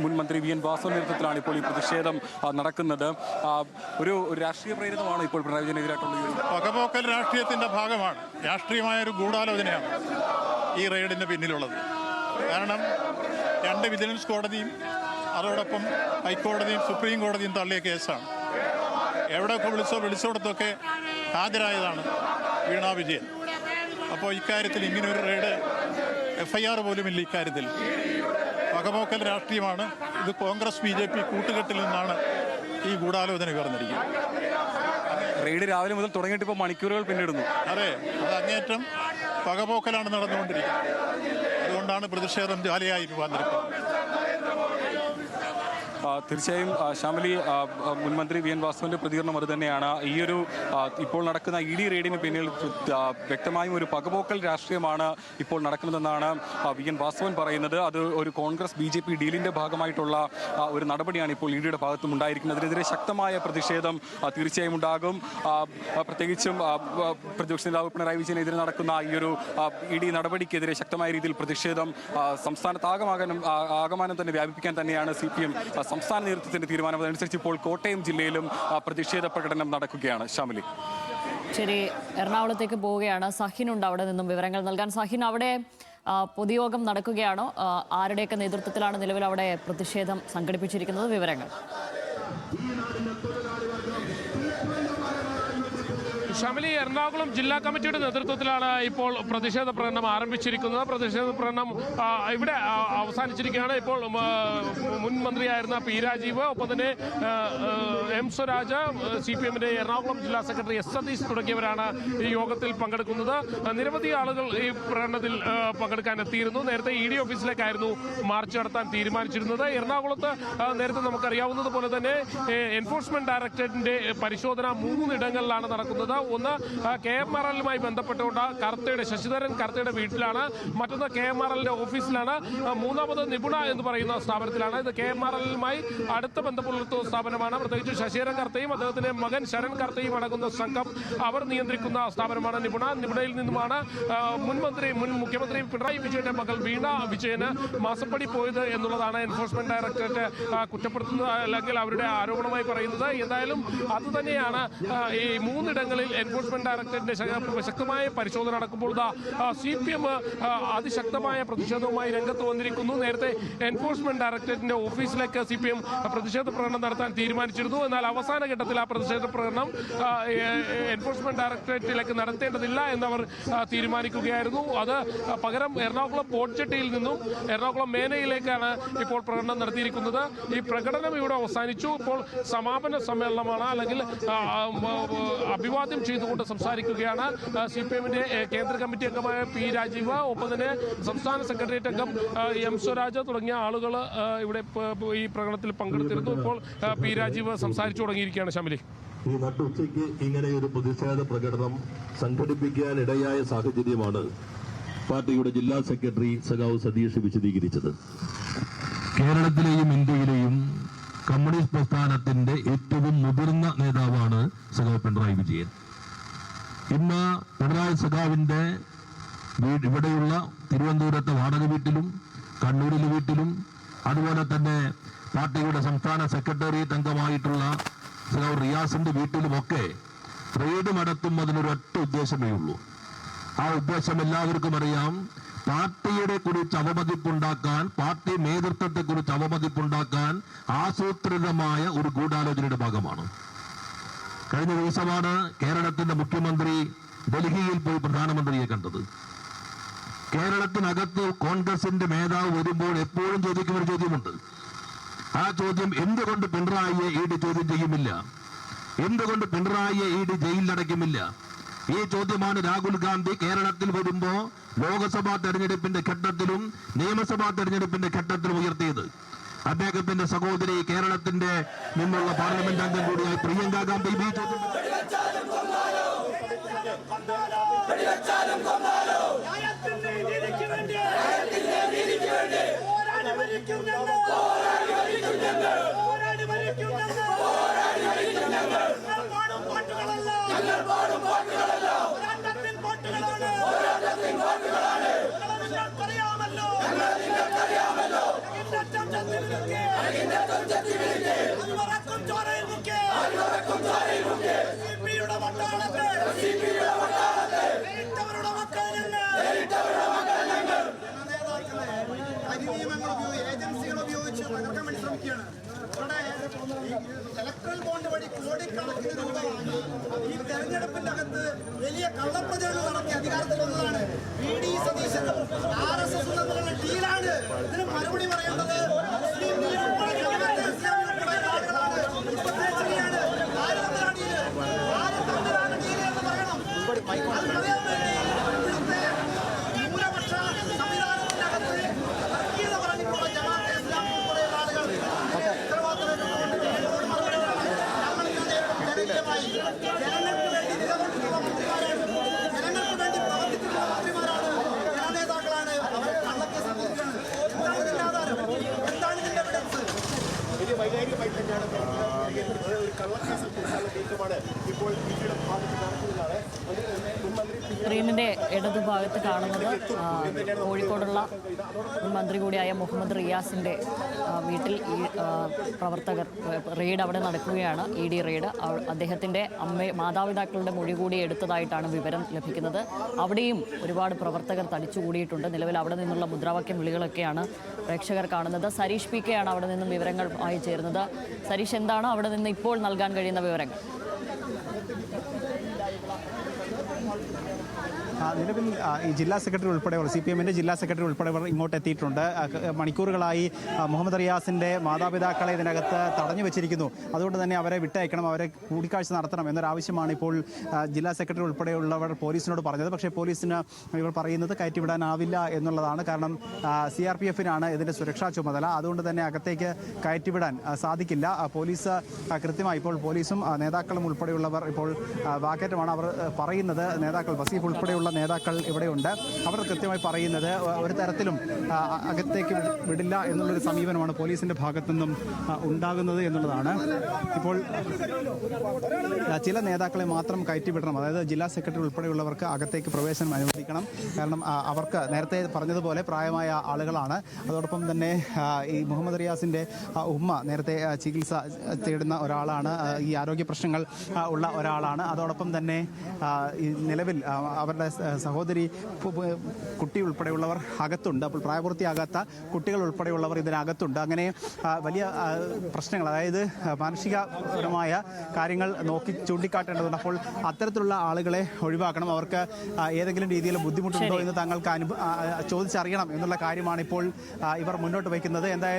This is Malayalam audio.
മുൻ മന്ത്രി വി എൻ വാസവന്റെ നേതൃത്വത്തിലാണ് ഇപ്പോൾ ഈ പ്രതിഷേധം നടക്കുന്നത്. ഒരു രാഷ്ട്രീയ പ്രേരിതമാണ് ഇപ്പോൾ പിണറായി വിജയനെതിരായിട്ടുള്ള പകപോക്കൽ രാഷ്ട്രീയത്തിന്റെ ഭാഗമാണ്. രാഷ്ട്രീയമായ ഒരു ഗൂഢാലോചനയാണ് ഈ റെയ്ഡിന് പിന്നിലുള്ളത്. കാരണം 2 വിജിലൻസ് കോടതിയും അതോടൊപ്പം ഹൈക്കോടതിയും സുപ്രീം കോടതിയും തള്ളിയ കേസാണ്. എവിടെയൊക്കെ വിളിച്ചോടത്തൊക്കെ ഹാജരായതാണ് വീണ വിജയൻ. അപ്പോൾ ഇക്കാര്യത്തിൽ ഇങ്ങനൊരു റെയ്ഡ് FIR പോലുമില്ല. ഇക്കാര്യത്തിൽ പകപോക്കൽ രാഷ്ട്രീയമാണ്. ഇത് കോൺഗ്രസ് BJP കൂട്ടുകെട്ടിൽ നിന്നാണ് ഈ ഗൂഢാലോചന ഉയർന്നിരിക്കുന്നത്. റെയ്ഡ് രാവിലെ മുതൽ തുടങ്ങിയിട്ട് ഇപ്പോൾ മണിക്കൂറുകൾ പിന്നിടുന്നു. അതെ, അത് അങ്ങേറ്റം പകപോക്കലാണ് നടന്നുകൊണ്ടിരിക്കുന്നത്. അതുകൊണ്ടാണ് പ്രതിഷേധം ജ്വാലയായി രൂപാന്തരപ്പെടുന്നത്. തീർച്ചയായും ശ്യാമലി, മുൻമന്ത്രി വി എൻ വാസവന്റെ പ്രതികരണം അത് തന്നെയാണ്. ഈ ഒരു ഇപ്പോൾ നടക്കുന്ന ED റെയ്ഡിന് പിന്നിൽ വ്യക്തമായും ഒരു പകപോക്കൽ രാഷ്ട്രീയമാണ് ഇപ്പോൾ നടക്കുന്നതെന്നാണ് വി എൻ വാസവൻ പറയുന്നത്. അത് ഒരു കോൺഗ്രസ് BJP ഡീലിന്റെ ഭാഗമായിട്ടുള്ള ഒരു നടപടിയാണ് ഇപ്പോൾ EDയുടെ ഭാഗത്തും ഉണ്ടായിരിക്കുന്നത്. അതിനെതിരെ ശക്തമായ പ്രതിഷേധം തീർച്ചയായും ഉണ്ടാകും. പ്രത്യേകിച്ചും പ്രതിപക്ഷ നേതാവ് പിണറായി വിജയനെതിരെ നടക്കുന്ന ഈ ഒരു ED നടപടിക്കെതിരെ ശക്തമായ രീതിയിൽ പ്രതിഷേധം ആകമാനം തന്നെ വ്യാപിപ്പിക്കാൻ തന്നെയാണ് CPM സംസ്ഥാന നേതൃത്വത്തിന്റെ തീരുമാനം. അതനുസരിച്ച് ഇപ്പോൾ കോട്ടയം ജില്ലയിലും പ്രതിഷേധ പ്രകടനം നടക്കുകയാണ്. ശ്യാമലി, ശരി, എറണാകുളത്തേക്ക് പോവുകയാണ്. സഹിനുണ്ട് അവിടെ നിന്നും വിവരങ്ങൾ നൽകാൻ. സഹിൻ, അവിടെ പൊതുയോഗം നടക്കുകയാണോ? ആരുടെയൊക്കെ നേതൃത്വത്തിലാണ് നിലവിൽ അവിടെ പ്രതിഷേധം സംഘടിപ്പിച്ചിരിക്കുന്നത്? വിവരങ്ങൾ. ഷമലി, എറണാകുളം ജില്ലാ കമ്മിറ്റിയുടെ നേതൃത്വത്തിലാണ് ഇപ്പോൾ പ്രതിഷേധ പ്രകടനം ആരംഭിച്ചിരിക്കുന്നത്. പ്രതിഷേധ പ്രകടനം ഇവിടെ അവസാനിച്ചിരിക്കുകയാണ്. ഇപ്പോൾ മുൻ മന്ത്രിയായിരുന്ന P രാജീവ്, ഒപ്പം തന്നെ M സ്വരാജ്, CPMന്റെ എറണാകുളം ജില്ലാ സെക്രട്ടറി S സതീഷ് തുടങ്ങിയവരാണ് ഈ യോഗത്തിൽ പങ്കെടുക്കുന്നത്. നിരവധി ആളുകൾ ഈ പ്രകടനത്തിൽ പങ്കെടുക്കാൻ എത്തിയിരുന്നു. നേരത്തെ ED ഓഫീസിലേക്കായിരുന്നു മാർച്ച് നടത്താൻ തീരുമാനിച്ചിരുന്നത്. എറണാകുളത്ത് നേരത്തെ നമുക്കറിയാവുന്നതുപോലെ തന്നെ എൻഫോഴ്സ്മെന്റ് ഡയറക്ടറേറ്റിന്റെ പരിശോധന 3 ഇടങ്ങളിലാണ് നടക്കുന്നത്. ഒന്ന് KMRL-മായി ബന്ധപ്പെട്ടുകൊണ്ട് ശശിധരൻ കർത്തയുടെ വീട്ടിലാണ്. മറ്റൊന്ന് KMRL-ന്റെ ഓഫീസിലാണ്. മൂന്നാമത് നിപുണ എന്ന് പറയുന്ന സ്ഥാപനത്തിലാണ്. ഇത് KMRL-മായി അടുത്ത ബന്ധം പുലർത്തുന്ന സ്ഥാപനമാണ്. പ്രത്യേകിച്ച് ശശിധരൻ കർത്തയും അദ്ദേഹത്തിന്റെ മകൻ ശരൺ കർത്തയും അടങ്ങുന്ന സംഘം അവർ നിയന്ത്രിക്കുന്ന സ്ഥാപനമാണ് നിപുണ. നിപുണയിൽ നിന്നുമാണ് മുൻ മുഖ്യമന്ത്രി പിണറായി വിജയന്റെ മകൾ വീണ വിജയന് മാസപ്പടി പോയത് എന്നുള്ളതാണ് എൻഫോഴ്സ്മെന്റ് ഡയറക്ടറേറ്റ് കുറ്റപ്പെടുത്തുന്നത്, അല്ലെങ്കിൽ അവരുടെ ആരോപണമായി പറയുന്നത്. എന്തായാലും അതുതന്നെയാണ് ഈ 3 ഇടങ്ങളിൽ എൻഫോഴ്സ്മെന്റ് ഡയറക്ടറേറ്റിന്റെ ശക്തമായ പരിശോധന നടക്കുമ്പോൾ CPM അതിശക്തമായ പ്രതിഷേധവുമായി രംഗത്ത് വന്നിരിക്കുന്നു. നേരത്തെ എൻഫോഴ്സ്മെന്റ് ഡയറക്ടറേറ്റിന്റെ ഓഫീസിലേക്ക് CPM പ്രതിഷേധ പ്രകടനം നടത്താൻ തീരുമാനിച്ചിരുന്നു. എന്നാൽ അവസാന ഘട്ടത്തിൽ ആ പ്രതിഷേധ പ്രകടനം എൻഫോഴ്സ്മെന്റ് ഡയറക്ടറേറ്റിലേക്ക് നടത്തേണ്ടതില്ല എന്നവർ തീരുമാനിക്കുകയായിരുന്നു. അത് പകരം എറണാകുളം പോർട്ട് ജെട്ടിയിൽ നിന്നും എറണാകുളം മേനയിലേക്കാണ് ഇപ്പോൾ പ്രകടനം നടത്തിയിരിക്കുന്നത്. ഈ പ്രകടനം ഇവിടെ അവസാനിച്ചു. ഇപ്പോൾ സമാപന സമ്മേളനമാണ്, അല്ലെങ്കിൽ അഭിവാദ്യം ചെയ്തുകൊണ്ട് സംസാരിക്കുകയാണ് CPMന്റെ കേന്ദ്ര കമ്മിറ്റി അംഗമായ P രാജീവ്, ഒപ്പം തന്നെ സംസ്ഥാന സെക്രട്ടേറിയറ്റ് അംഗം M സ്വരാജ് തുടങ്ങിയ ആളുകൾ ഇവിടെ ഈ പ്രകടനത്തിൽ പങ്കെടുത്തിരുന്നു. ഇപ്പോൾ P രാജീവ് സംസാരിച്ചു തുടങ്ങിയിരിക്കുകയാണ്. ശമലി, ഈ നട്ടുച്ചയ്ക്ക് ഇങ്ങനെ ഒരു പ്രതിഷേധ പ്രകടനം സംഘടിപ്പിക്കാൻ ഇടയായ സാഹചര്യമാണ് പാർട്ടിയുടെ ജില്ലാ സെക്രട്ടറി സഖാവ് സതീഷ് വിശദീകരിച്ചത്. കേരളത്തിലെയും ഇന്ത്യയിലെയും കമ്മ്യൂണിസ്റ്റ് പ്രസ്ഥാനത്തിന്റെ ഏറ്റവും മുതിർന്ന നേതാവാണ് സഖാവ് പിണറായി വിജയൻ. ഇന്ന് പിണറായി സഖാവിന്റെ ഇവിടെയുള്ള തിരുവനന്തപുരത്തെ വാടക വീട്ടിലും കണ്ണൂരിലെ വീട്ടിലും അതുപോലെ തന്നെ പാർട്ടിയുടെ സംസ്ഥാന സെക്രട്ടേറിയറ്റ് അംഗമായിട്ടുള്ള സഖാവ് റിയാസിന്റെ വീട്ടിലുമൊക്കെ റെയ്ഡ് നടത്തുന്നതിനൊരൊറ്റ ഉദ്ദേശമേ ഉള്ളൂ. ആ ഉദ്ദേശം എല്ലാവർക്കും അറിയാം. പാർട്ടിയെ കുറിച്ച് അവമതിപ്പുണ്ടാക്കാൻ, പാർട്ടി നേതൃത്വത്തെ കുറിച്ച് അവമതിപ്പുണ്ടാക്കാൻ ആസൂത്രിതമായ ഒരു ഗൂഢാലോചനയുടെ ഭാഗമാണ്. കഴിഞ്ഞ ദിവസമാണ് കേരളത്തിന്റെ മുഖ്യമന്ത്രി ഡൽഹിയിൽ പോയി പ്രധാനമന്ത്രിയെ കണ്ടത്. കേരളത്തിനകത്ത് കോൺഗ്രസിന്റെ നേതാവ് വരുമ്പോൾ എപ്പോഴും ചോദിക്കുന്ന ഒരു ചോദ്യമുണ്ട്. ആ ചോദ്യം, എന്തുകൊണ്ട് പിണറായിയെ ED ചോദ്യം ചെയ്യുമില്ല? എന്തുകൊണ്ട് പിണറായിയെ ED ജയിലിലടയ്ക്കുമില്ല? ഈ ചോദ്യമാണ് രാഹുൽ ഗാന്ധി കേരളത്തിൽ വരുമ്പോ ലോക്സഭാ തെരഞ്ഞെടുപ്പിന്റെ ഘട്ടത്തിലും നിയമസഭാ തെരഞ്ഞെടുപ്പിന്റെ ഘട്ടത്തിലും ഉയർത്തിയത്. അദ്ദേഹത്തിന്റെ സഹോദരി കേരളത്തിന്റെ നിന്നുള്ള പാർലമെന്റ് അംഗം കൂടിയായ പ്രിയങ്ക ഗാന്ധി ഈ ചോദ്യം ഏജൻസികൾ ഉപയോഗിച്ച് തകർക്കാൻ വേണ്ടി ശ്രമിക്കുകയാണ്. ഇലക്ട്രൽ ബോണ്ട് വഴി കോടിക്കണക്കിന് രൂപ വാങ്ങി ഈ തെരഞ്ഞെടുപ്പിന്റെ അകത്ത് വലിയ കള്ളപ്രചരണം നടത്തി അധികാരത്തിൽ വന്നതാണ് VD സതീശൻ. RSS തമ്മിലുള്ള ഡീലാണ്. ഇതിന് മറുപടി പറയേണ്ടത് മുസ്ലിം ലീഗ് ഉൾപ്പെടെ ഇസ്ലാമിക ആളുകളാണ്. ഇപ്പോഴത്തെ ശരിയാണ്. ആര് തമ്മിലാണ് ഡീല്? ആര് തമ്മിലാണ് ഡീല് എന്ന് പറയണം. അത് പറയാൻ വേണ്ടി ഇവിടുത്തെ ന്യൂനപക്ഷ സംവിധാനത്തിന്റെ അകത്ത് വർഗീയത പറഞ്ഞിട്ടുള്ള ജമാഅത്തെ ഇസ്ലാമി ഉൾപ്പെടെയുള്ള ആളുകൾ ജനങ്ങൾക്ക് വേണ്ടി നിലകൊണ്ടിട്ടുള്ള മന്ത്രിമാരാണ്, ജനങ്ങൾക്ക് വേണ്ടി പ്രവർത്തിക്കുന്ന മന്ത്രിമാരാണ്, ജനനേതാക്കളാണ്. അവരെ കള്ളക്കേസ് കൊടുക്കുകയാണ്. എന്താണ് ഇതിന്റെ ആധാരം? എന്താണ് ഇതിന്റെ എവിഡൻസ്? വലിയ വൈകാരികമായി തന്നെയാണ് ഒരു കള്ളക്കേസിൽ കുറിച്ചുള്ള നീക്കമാണ് ഇപ്പോൾ പിയുടെ ഭാഗത്ത് നടക്കുന്നതാണ്. മുൻമന്ത്രി സ്ക്രീനിന്റെ ഇടതുഭാഗത്ത് കാണുന്നത് കോഴിക്കോടുള്ള മന്ത്രി കൂടിയായ മുഹമ്മദ് റിയാസിന്റെ വീട്ടിൽ ഈ പ്രവർത്തകർ റെയ്ഡ് അവിടെ നടക്കുകയാണ്. ED raid. അദ്ദേഹത്തിന്റെ മാതാപിതാക്കളുടെ മൊഴി കൂടി എടുത്തതായിട്ടാണ് വിവരം ലഭിക്കുന്നത്. അവിടെയും ഒരുപാട് പ്രവർത്തകർ തടിച്ചുകൂടിയിട്ടുണ്ട്. നിലവിൽ അവിടെ നിന്നുള്ള മുദ്രാവാക്യം വിളികളൊക്കെയാണ് പ്രേക്ഷകർ കാണുന്നത്. സരീഷ് PK ആണ് അവിടെ നിന്നും വിവരങ്ങൾ ആയി ചേരുന്നത്. സരീഷ്, എന്താണ് അവിടെ നിന്ന് ഇപ്പോൾ നൽകാൻ കഴിയുന്ന വിവരങ്ങൾ? നിലവിൽ ഈ ജില്ലാ സെക്രട്ടറി ഉൾപ്പെടെയുള്ള CPM-ന്റെ ജില്ലാ സെക്രട്ടറി ഉൾപ്പെടെയുള്ളവർ ഇങ്ങോട്ട് എത്തിയിട്ടുണ്ട്. മണിക്കൂറുകളായി മുഹമ്മദ് റിയാസിന്റെ മാതാപിതാക്കളെ ഇതിനകത്ത് തടഞ്ഞു വെച്ചിരിക്കുന്നു. അതുകൊണ്ട് തന്നെ അവരെ വിട്ടയക്കണം, അവരെ കൂടിക്കാഴ്ച നടത്തണം എന്നൊരാവശ്യമാണ് ഇപ്പോൾ ജില്ലാ സെക്രട്ടറി ഉൾപ്പെടെയുള്ളവർ പോലീസിനോട് പറഞ്ഞത്. പക്ഷേ പോലീസിന് ഇവർ പറയുന്നത് കയറ്റിവിടാനാവില്ല എന്നുള്ളതാണ്. കാരണം CRPF-നാണ് ഇതിന്റെ സുരക്ഷാ ചുമതല. അതുകൊണ്ട് തന്നെ അകത്തേക്ക് കയറ്റിവിടാൻ സാധിക്കില്ല. പോലീസ് കൃത്യമായി ഇപ്പോൾ പോലീസും നേതാക്കളും ഉൾപ്പെടെയുള്ളവർ ഇപ്പോൾ വാക്കേറ്റമാണ്. അവർ പറയുന്നത് നേതാക്കൾ വസീഫ് ഉൾപ്പെടെയുള്ള നേതാക്കൾ ഇവിടെയുണ്ട്. അവർ കൃത്യമായി പറയുന്നത് ഒരു തരത്തിലും അകത്തേക്ക് വിടില്ല എന്നുള്ളൊരു സമീപനമാണ് പോലീസിന്റെ ഭാഗത്തു നിന്നും ഉണ്ടാകുന്നത് എന്നുള്ളതാണ്. ഇപ്പോൾ ചില നേതാക്കളെ മാത്രം കയറ്റിവിടണം, അതായത് ജില്ലാ സെക്രട്ടറി ഉൾപ്പെടെയുള്ളവർക്ക് അകത്തേക്ക് പ്രവേശനം അനുവദിക്കണം. കാരണം അവർക്ക് നേരത്തെ പറഞ്ഞതുപോലെ പ്രായമായ ആളുകളാണ്. അതോടൊപ്പം തന്നെ ഈ മുഹമ്മദ് റിയാസിന്റെ ഉമ്മ നേരത്തെ ചികിത്സ തേടുന്ന ഒരാളാണ്, ഈ ആരോഗ്യ പ്രശ്നങ്ങൾ ഉള്ള ഒരാളാണ്. അതോടൊപ്പം തന്നെ ഈ നിലവിൽ അവരുടെ സഹോദരി കുട്ടി ഉൾപ്പെടെയുള്ളവർ അകത്തുണ്ട്. അപ്പോൾ പ്രായപൂർത്തിയാകാത്ത കുട്ടികൾ ഉൾപ്പെടെയുള്ളവർ ഇതിനകത്തുണ്ട്. അങ്ങനെ വലിയ പ്രശ്നങ്ങൾ, അതായത് മാനസികപരമായ കാര്യങ്ങൾ നോക്കി ചൂണ്ടിക്കാട്ടേണ്ടതുണ്ട്. അപ്പോൾ അത്തരത്തിലുള്ള ആളുകളെ ഒഴിവാക്കണം. അവർക്ക് ഏതെങ്കിലും രീതിയിൽ ബുദ്ധിമുട്ടുണ്ടോ എന്ന് തങ്ങൾക്ക് ചോദിച്ചറിയണം എന്നുള്ള കാര്യമാണ് ഇപ്പോൾ ഇവർ മുന്നോട്ട് വയ്ക്കുന്നത്. എന്തായാലും